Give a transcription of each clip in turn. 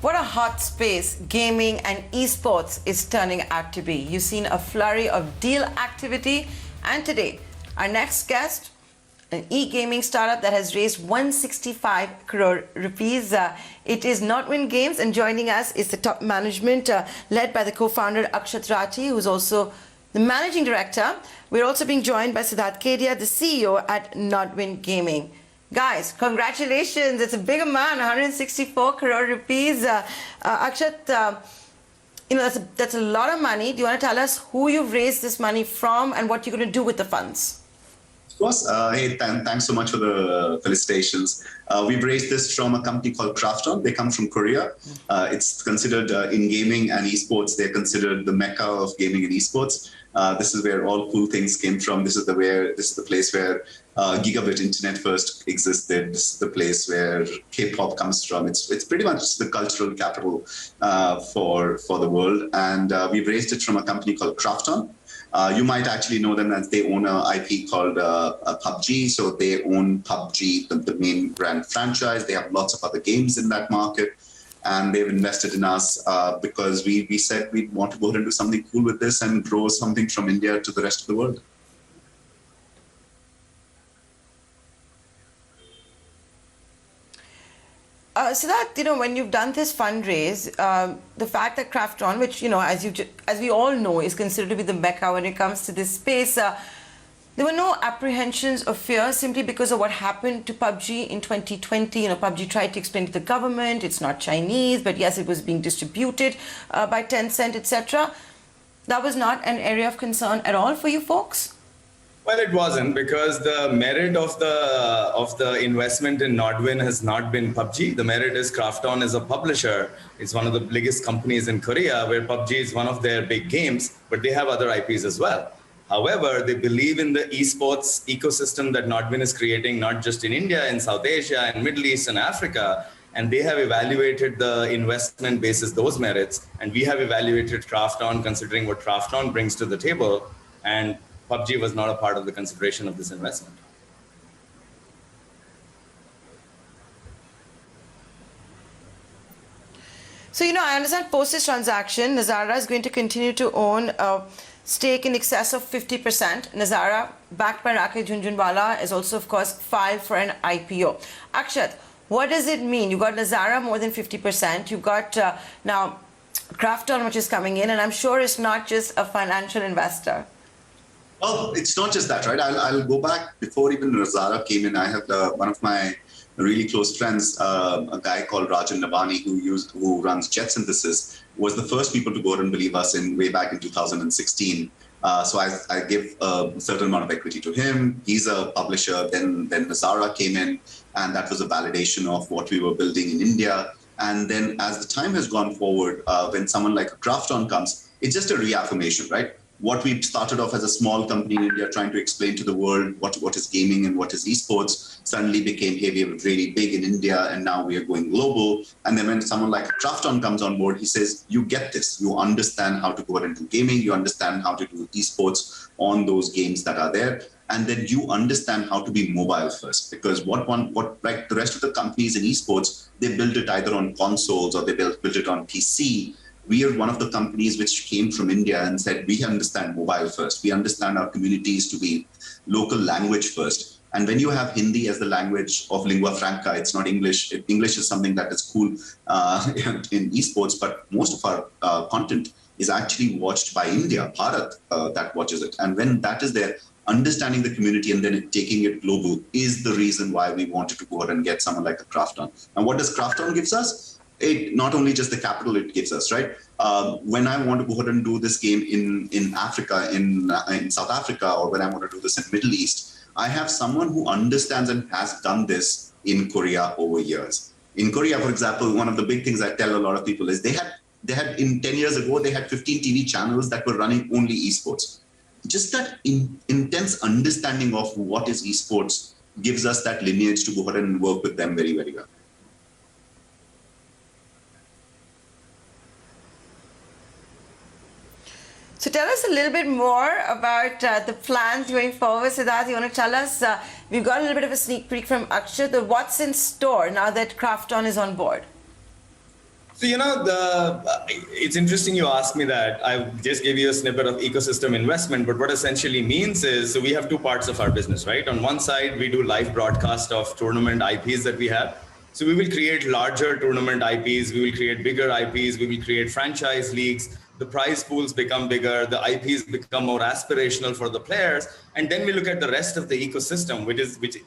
What a hot space gaming and esports is turning out to be. You've seen a flurry of deal activity, and today, our next guest, an e-gaming startup that has raised 165 crore rupees. It is Nodwin Games, and joining us is the top management led by the co-founder Akshat Rathi, who's also the managing director. We're also being joined by Siddharth Kedia, the CEO at Nodwin Gaming. Guys, congratulations. It's a big amount, 164 crore rupees. Akshat, that's a lot of money. Do you want to tell us who you've raised this money from and what you're going to do with the funds? Of course. Hey, thanks so much for the felicitations. We've raised this from a company called Krafton. They come from Korea. It's considered in gaming and esports, they're considered the mecca of gaming and esports. This is where all cool things came from. This is the place where gigabit internet first existed. This is the place where K-pop comes from. It's pretty much the cultural capital for the world. And we've raised it from a company called Krafton. You might actually know them as they own an IP called PUBG. So they own PUBG, the main brand franchise. They have lots of other games in that market. And they've invested in us because we said we want to go ahead and do something cool with this and grow something from India to the rest of the world. Siddharth, when you've done this fundraise, the fact that Krafton, which, as we all know, is considered to be the mecca when it comes to this space, there were no apprehensions or fears simply because of what happened to PUBG in 2020. PUBG tried to explain to the government it's not Chinese, but yes, it was being distributed by Tencent, etc. That was not an area of concern at all for you folks? Well, it wasn't, because the merit of the investment in Nodwin has not been PUBG. The merit is Krafton is a publisher. It's one of the biggest companies in Korea, where PUBG is one of their big games, but they have other IPs as well. However, they believe in the esports ecosystem that Nodwin is creating, not just in India, in South Asia, and Middle East and Africa. And they have evaluated the investment basis those merits. And we have evaluated Krafton considering what Krafton brings to the table. And PUBG was not a part of the consideration of this investment. So, I understand post this transaction, Nazara is going to continue to own a stake in excess of 50%. Nazara, backed by Rakesh Jhunjhunwala, is also, of course, filed for an IPO. Akshat, what does it mean? You've got Nazara more than 50%. You've got now Krafton, which is coming in, and I'm sure it's not just a financial investor. Well, it's not just that, right? I'll go back before even Nazara came in. I have one of my really close friends, a guy called Rajan Navani, who runs Jet Synthesis, was the first people to go out and believe us way back in 2016. So I give a certain amount of equity to him. He's a publisher. Then Nazara came in, and that was a validation of what we were building in India. And then as the time has gone forward, when someone like Krafton comes, it's just a reaffirmation, right? What we started off as a small company in India trying to explain to the world what is gaming and what is esports suddenly became, hey, we are really big in India and now we are going global. And then when someone like Krafton comes on board, he says, you get this. You understand how to go out and do gaming. You understand how to do esports on those games that are there. And then you understand how to be mobile first, because what like the rest of the companies in esports, they build it either on consoles or they build it on PC. We are one of the companies which came from India and said, we understand mobile first. We understand our communities to be local language first. And when you have Hindi as the language of lingua franca, it's not English. English is something that is cool in esports, but most of our content is actually watched by India, Bharat, that watches it. And when that is there, understanding the community and then taking it global is the reason why we wanted to go out and get someone like a Krafton. And what does Krafton gives us? It not only just the capital it gives us, right? When I want to go ahead and do this game in Africa, in South Africa, or when I want to do this in Middle East, I have someone who understands and has done this in Korea over years. In Korea, for example, one of the big things I tell a lot of people is they had in 10 years ago, they had 15 TV channels that were running only esports. Just that intense understanding of what is esports gives us that lineage to go ahead and work with them very, very well. So tell us a little bit more about the plans going forward. Siddharth, you want to tell us, we've got a little bit of a sneak peek from Akshat, what's in store now that Krafton is on board? So, it's interesting you asked me that. I just gave you a snippet of ecosystem investment, but what essentially means is, so we have two parts of our business, right? On one side, we do live broadcast of tournament IPs that we have. So we will create larger tournament IPs, we will create bigger IPs, we will create franchise leagues, the prize pools become bigger, the IPs become more aspirational for the players. And then we look at the rest of the ecosystem, which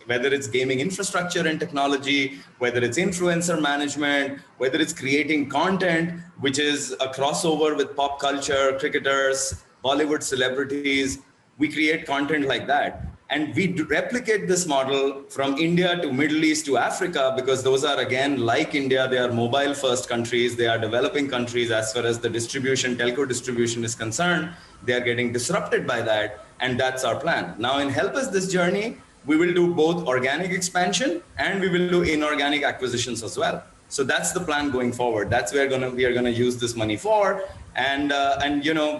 whether it's gaming infrastructure and technology, whether it's influencer management, whether it's creating content, which is a crossover with pop culture, cricketers, Bollywood celebrities. We create content like that. And we replicate this model from India to Middle East to Africa, because those are, again, like India, they are mobile first countries. They are developing countries as far as the distribution, telco distribution is concerned. They are getting disrupted by that. And that's our plan. Now, in help us this journey, we will do both organic expansion and we will do inorganic acquisitions as well. So that's the plan going forward. That's where we are gonna use this money for. And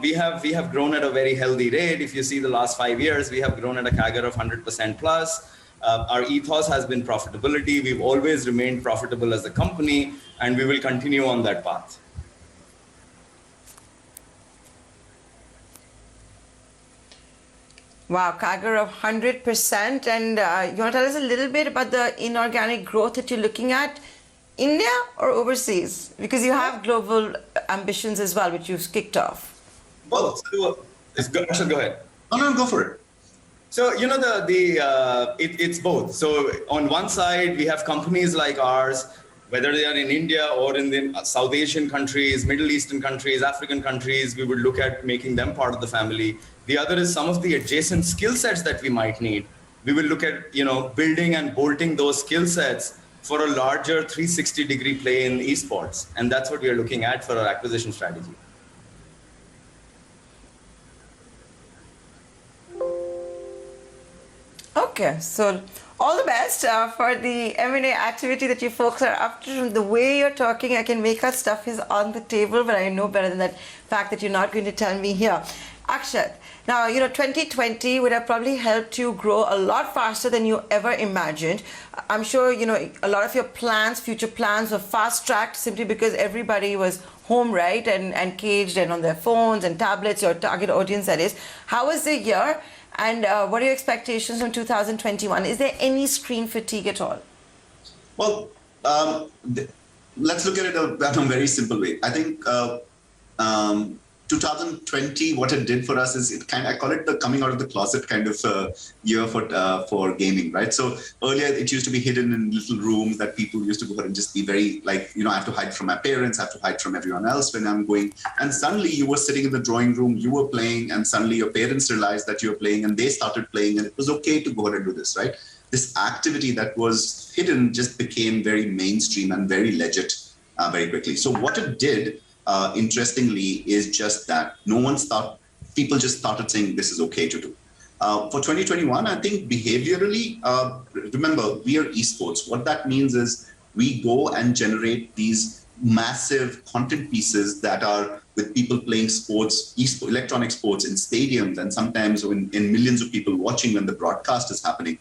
we have grown at a very healthy rate. If you see the last 5 years, we have grown at a CAGR of 100% plus. Our ethos has been profitability. We've always remained profitable as a company, and we will continue on that path. Wow, CAGR of 100%. And you want to tell us a little bit about the inorganic growth that you're looking at? India or overseas? Because you have global ambitions as well, which you've kicked off. Both. Go ahead. No, go for it. So, it's both. So on one side, we have companies like ours, whether they are in India or in the South Asian countries, Middle Eastern countries, African countries, we would look at making them part of the family. The other is some of the adjacent skill sets that we might need. We will look at, building and bolting those skill sets for a larger 360-degree play in esports. And that's what we are looking at for our acquisition strategy. Okay, so all the best for the M&A activity that you folks are up to. From the way you're talking, I can make out stuff is on the table, but I know better than that fact that you're not going to tell me here. Akshat, now, 2020 would have probably helped you grow a lot faster than you ever imagined. I'm sure, a lot of your plans, future plans were fast-tracked simply because everybody was home, right, and caged and on their phones and tablets, your target audience, that is. How was the year, and what are your expectations from 2021? Is there any screen fatigue at all? Well, let's look at it in a very simple way. I think 2020, what it did for us is I call it the coming out of the closet kind of year for gaming, right? So earlier it used to be hidden in little rooms that people used to go and just be very I have to hide from my parents, I have to hide from everyone else when I'm going. And suddenly you were sitting in the drawing room, you were playing, and suddenly your parents realized that you were playing and they started playing, and it was okay to go ahead and do this, right? This activity that was hidden just became very mainstream and very legit very quickly. So what it did, interestingly, is just that people just started saying this is okay to do. For 2021, I think behaviorally, remember, we are esports. What that means is we go and generate these massive content pieces that are with people playing sports, electronic sports in stadiums, and sometimes in millions of people watching when the broadcast is happening.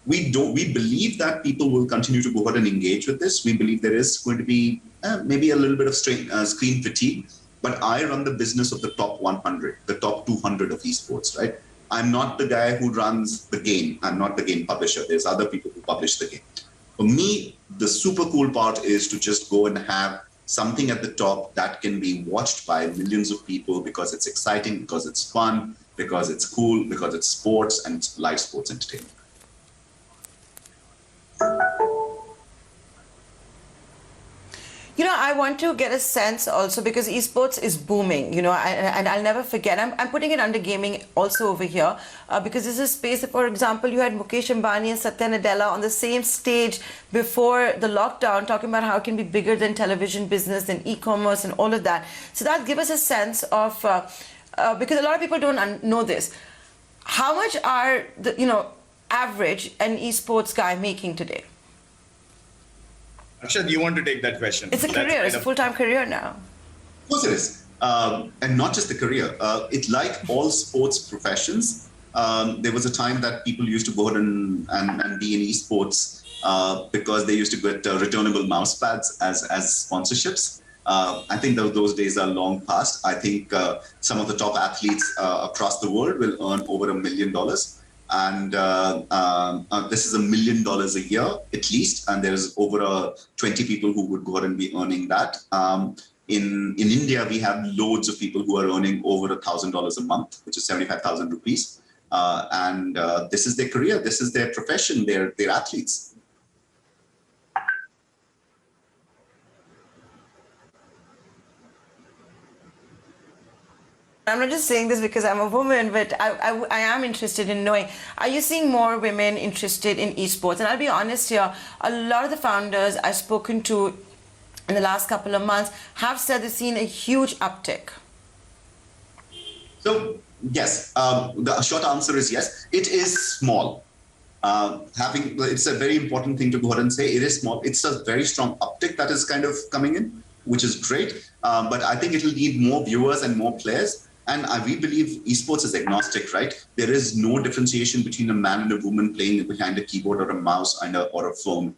We believe that people will continue to go ahead and engage with this. We believe there is going to be maybe a little bit of screen fatigue, but I run the business of the top 100, the top 200 of esports, right? I'm not the guy who runs the game. I'm not the game publisher. There's other people who publish the game. For me, the super cool part is to just go and have something at the top that can be watched by millions of people because it's exciting, because it's fun, because it's cool, because it's sports and it's live sports entertainment. I want to get a sense also, because esports is booming, and I'll never forget. I'm putting it under gaming also over here because this is a space. For example, you had Mukesh Ambani and Satya Nadella on the same stage before the lockdown talking about how it can be bigger than television business and e-commerce and all of that. So that gives us a sense of, because a lot of people don't know this, how much are the, average an esports guy making today? Akshat, you want to take that question? It's a career. It's a full-time career now. Of course it is. And not just a career. It's like all sports professions. There was a time that people used to go ahead and be in esports because they used to get returnable mouse pads as sponsorships. I think those days are long past. I think some of the top athletes across the world will earn over $1 million. And this is $1 million a year at least, and there's over 20 people who would go ahead and be earning that. In India, we have loads of people who are earning over $1,000 a month, which is 75,000 rupees. And this is their career, this is their profession, they're athletes. I'm not just saying this because I'm a woman, but I am interested in knowing, are you seeing more women interested in esports? And I'll be honest here, a lot of the founders I've spoken to in the last couple of months have said they've seen a huge uptick. So, yes, the short answer is yes. It is small. It's a very important thing to go ahead and say. It is small. It's a very strong uptick that is kind of coming in, which is great. But I think it'll need more viewers and more players. And we believe esports is agnostic, right? There is no differentiation between a man and a woman playing behind a keyboard or a mouse or a phone.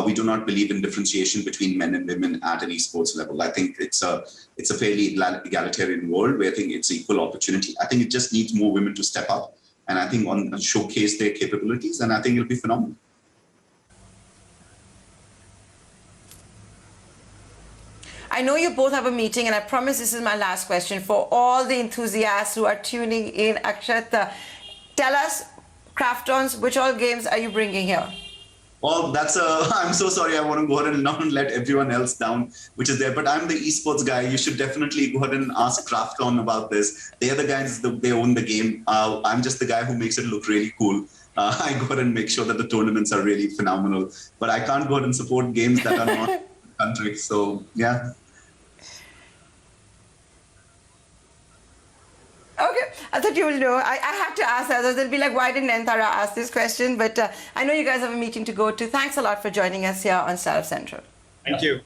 We do not believe in differentiation between men and women at an esports level. I think it's a fairly egalitarian world where I think it's equal opportunity. I think it just needs more women to step up and I think showcase their capabilities, and I think it'll be phenomenal. I know you both have a meeting, and I promise this is my last question for all the enthusiasts who are tuning in. Akshat, tell us, Kraftons, which all games are you bringing here? Well, I'm so sorry. I want to go ahead and not let everyone else down, which is there. But I'm the esports guy. You should definitely go ahead and ask Krafton about this. They're the guys, they own the game. I'm just the guy who makes it look really cool. I go ahead and make sure that the tournaments are really phenomenal. But I can't go ahead and support games that are not in the country. So, yeah. Okay, I thought you will know. I had to ask others. They'll be like, why didn't Nthara ask this question? But I know you guys have a meeting to go to. Thanks a lot for joining us here on Startup Central. Thank you.